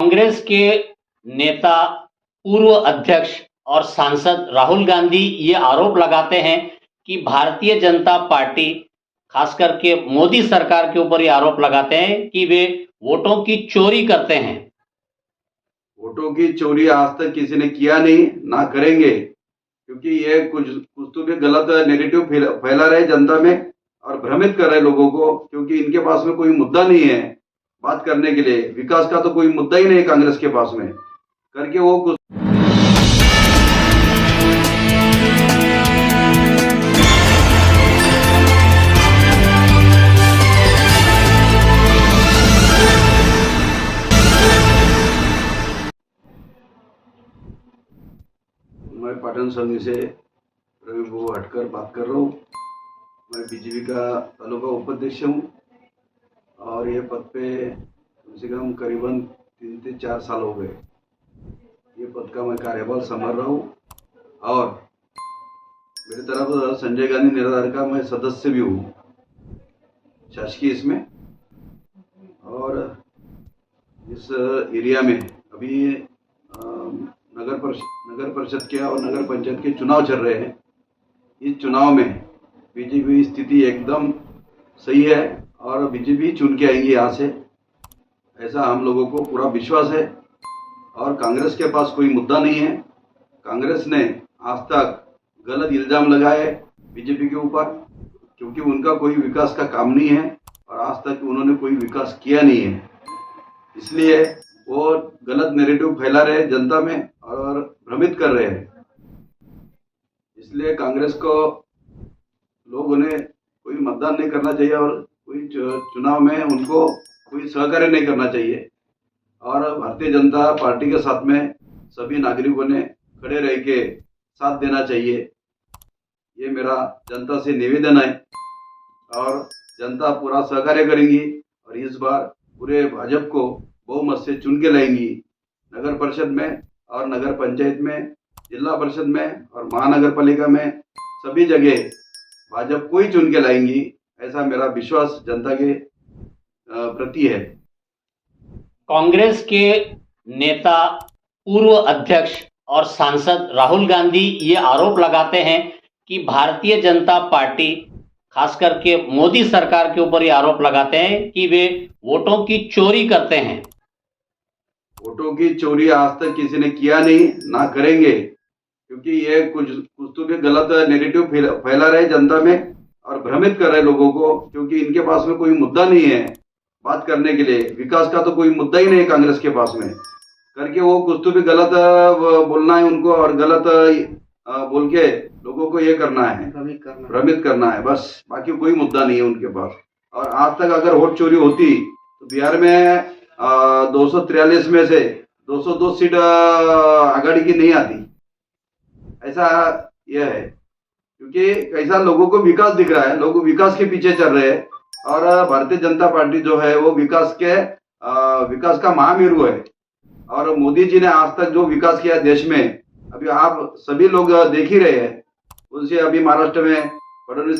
कांग्रेस के नेता पूर्व अध्यक्ष और सांसद राहुल गांधी ये आरोप लगाते हैं कि भारतीय जनता पार्टी खास करके मोदी सरकार के ऊपर ये आरोप लगाते हैं कि वे वोटों की चोरी करते हैं। वोटों की चोरी आज तक किसी ने किया नहीं, ना करेंगे, क्योंकि ये कुछ तो भी गलत नेगेटिव फैला रहे जनता में और भ्रमित कर रहे लोगों को, क्योंकि इनके पास में कोई मुद्दा नहीं है बात करने के लिए। विकास का तो कोई मुद्दा ही नहीं है कांग्रेस के पास में करके वो कुछ मैं पाटन संघ से रवि वो हटकर बात कर रहा हूँ। मैं बीजेपी का तालुका उपाध्यक्ष हूँ और ये पद पे कम से कम करीबन 3 से 4 साल हो गए। ये पद का मैं कार्यभार संभाल रहा हूँ और मेरी तरफ संजय गांधी निराधार का मैं सदस्य भी हूँ शासकीय इसमें। और इस एरिया में अभी नगर परिषद के और नगर पंचायत के चुनाव चल रहे हैं। इस चुनाव में बीजेपी स्थिति एकदम सही है और बीजेपी चुन के आएंगी यहाँ से, ऐसा हम लोगों को पूरा विश्वास है। और कांग्रेस के पास कोई मुद्दा नहीं है। कांग्रेस ने आज तक गलत इल्जाम लगाए बीजेपी के ऊपर, क्योंकि उनका कोई विकास का काम नहीं है और आज तक उन्होंने कोई विकास किया नहीं है। इसलिए वो गलत नैरेटिव फैला रहे जनता में और भ्रमित कर रहे हैं। इसलिए कांग्रेस को लोग उन्हें कोई मतदान नहीं करना चाहिए और कोई चुनाव में उनको कोई सहकार्य नहीं करना चाहिए। और भारतीय जनता पार्टी के साथ में सभी नागरिकों ने खड़े रह के साथ देना चाहिए। ये मेरा जनता से निवेदन है और जनता पूरा सहकार्य करेंगी और इस बार पूरे भाजपा को बहुमत से चुन के लाएंगी। नगर परिषद में और नगर पंचायत में, जिला परिषद में और महानगर पालिका में सभी जगह भाजपा को ही चुन के लाएंगी, ऐसा मेरा विश्वास जनता के प्रति है। कांग्रेस के नेता पूर्व अध्यक्ष और सांसद राहुल गांधी ये आरोप लगाते हैं कि भारतीय जनता पार्टी खास करके मोदी सरकार के ऊपर ये आरोप लगाते हैं कि वे वोटों की चोरी करते हैं। वोटों की चोरी आज तक किसी ने किया नहीं, ना करेंगे, क्योंकि ये कुछ तो भी गलत नेगेटिव फैला रहे जनता में और भ्रमित कर रहे लोगों को, क्योंकि इनके पास में कोई मुद्दा नहीं है बात करने के लिए। विकास का तो कोई मुद्दा ही नहीं है कांग्रेस के पास में करके वो कुछ तो भी गलत बोलना है उनको और गलत बोल के लोगों को ये करना है, भ्रमित करना है, बस। बाकी कोई मुद्दा नहीं है उनके पास। और आज तक अगर वोट चोरी होती तो बिहार में 243 में से 202 सीट आघाड़ी की नहीं आती, ऐसा यह है। क्योंकि कैसा लोगों को विकास दिख रहा है, लोग विकास के पीछे चल रहे हैं और भारतीय जनता पार्टी जो है वो विकास का महामेरु है। और मोदी जी ने आज तक जो विकास किया देश में, अभी आप सभी लोग देख ही रहे हैं। उनसे अभी महाराष्ट्र में फडणवीस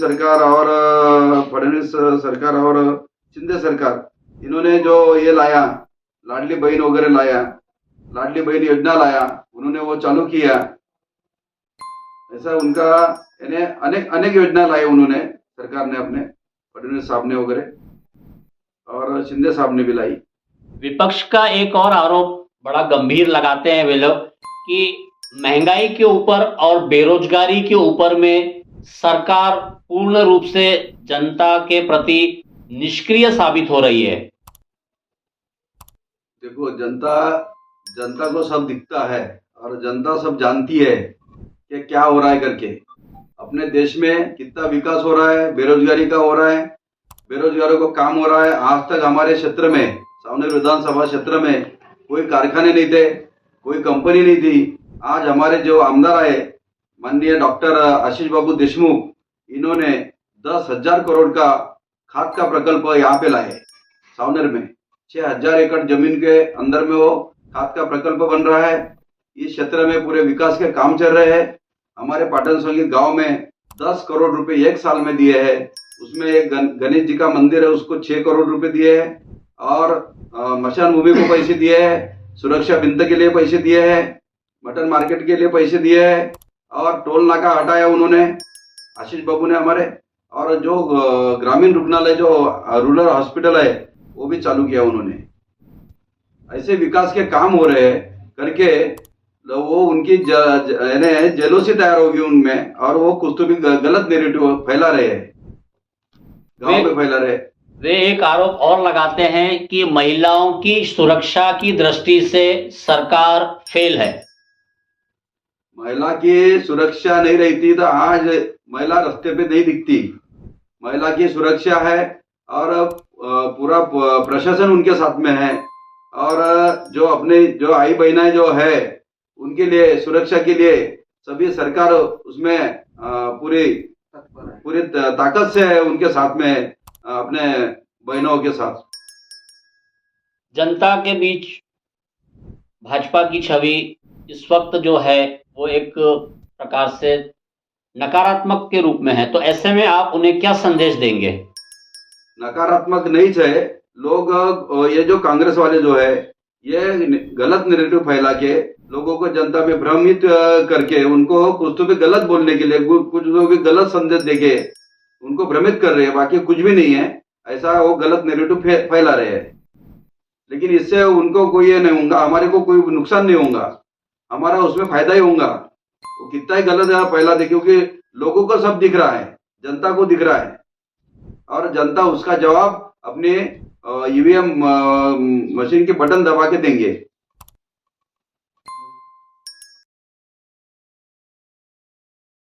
सरकार और शिंदे सरकार, इन्होंने जो ये लाया लाडली बहन वगैरह लाया, लाडली बहन योजना लाया, उन्होंने वो चालू किया। ऐसा उनका अनेक योजना लाई उन्होंने, सरकार ने अपने फडणवीस साहब ने वगैरह और शिंदे साहब ने भी लाई। विपक्ष का एक और आरोप बड़ा गंभीर लगाते हैं वे लोग कि महंगाई के ऊपर और बेरोजगारी के ऊपर में सरकार पूर्ण रूप से जनता के प्रति निष्क्रिय साबित हो रही है। देखो, जनता को सब दिखता है और जनता सब जानती है कि क्या हो रहा है करके। अपने देश में कितना विकास हो रहा है, बेरोजगारी का हो रहा है, बेरोजगारों को काम हो रहा है। आज तक हमारे क्षेत्र में, सावनेर विधानसभा क्षेत्र में कोई कारखाने नहीं थे, कोई कंपनी नहीं थी। आज हमारे जो आमदार आए माननीय डॉक्टर आशीष बाबू देशमुख, इन्होंने 10,000 करोड़ का खाद का प्रकल्प यहाँ पे लाए। सावनेर में 6,000 एकड़ जमीन के अंदर में वो खाद का प्रकल्प बन रहा है। इस क्षेत्र में पूरे विकास के काम चल रहे हैं। हमारे पाटन संघी गांव में 10 करोड़ रुपए एक साल में दिए हैं। उसमें एक गणेश जी का मंदिर है, उसको 6 करोड़ रुपए दिए हैं और मशान भूमि को पैसे दिए हैं। सुरक्षा भिंत के लिए पैसे दिए हैं, मटन मार्केट के लिए पैसे दिए हैं और टोल नाका हटाया उन्होंने, आशीष बाबू ने हमारे। और जो ग्रामीण रुग्णालय जो रूरल हॉस्पिटल है वो भी चालू किया उन्होंने। ऐसे विकास के काम हो रहे हैं करके वो उनकी जेलोसी तैयार होगी उनमें, और वो कुछ तो भी गलत नेरेटिव फैला रहे हैं, गांव में फैला रहे हैं। वे एक आरोप और लगाते हैं कि महिलाओं की सुरक्षा की दृष्टि से सरकार फेल है। महिला की सुरक्षा नहीं रहती तो आज महिला रास्ते पे नहीं दिखती। महिला की सुरक्षा है और पूरा प्रशासन उनके साथ में है, और जो अपने जो आई बहनाएं जो है उनके लिए सुरक्षा के लिए सभी सरकार उसमें पूरी ताकत से है उनके साथ में, अपने बहनों के साथ। जनता के बीच भाजपा की छवि इस वक्त जो है वो एक प्रकार से नकारात्मक के रूप में है, तो ऐसे में आप उन्हें क्या संदेश देंगे? नकारात्मक नहीं है लोग, ये जो कांग्रेस वाले जो है ये गलत नैरेटिव फैला के लोगों को जनता में भ्रमित करके उनको कुछ तो भी गलत बोलने के लिए, कुछ तो भी गलत संदेश देके उनको भ्रमित कर रहे हैं, बाकी कुछ भी नहीं है। ऐसा वो गलत नैरेटिव फैला रहे हैं, लेकिन इससे उनको कोई ये नहीं होगा, हमारे को कोई नुकसान नहीं होगा, हमारा उसमें फायदा ही होगा। वो कितना ही गलत है फैला दे, क्योंकि लोगों को सब दिख रहा है, जनता को दिख रहा है, और जनता उसका जवाब अपने ईवीएम मशीन के बटन दबा के देंगे।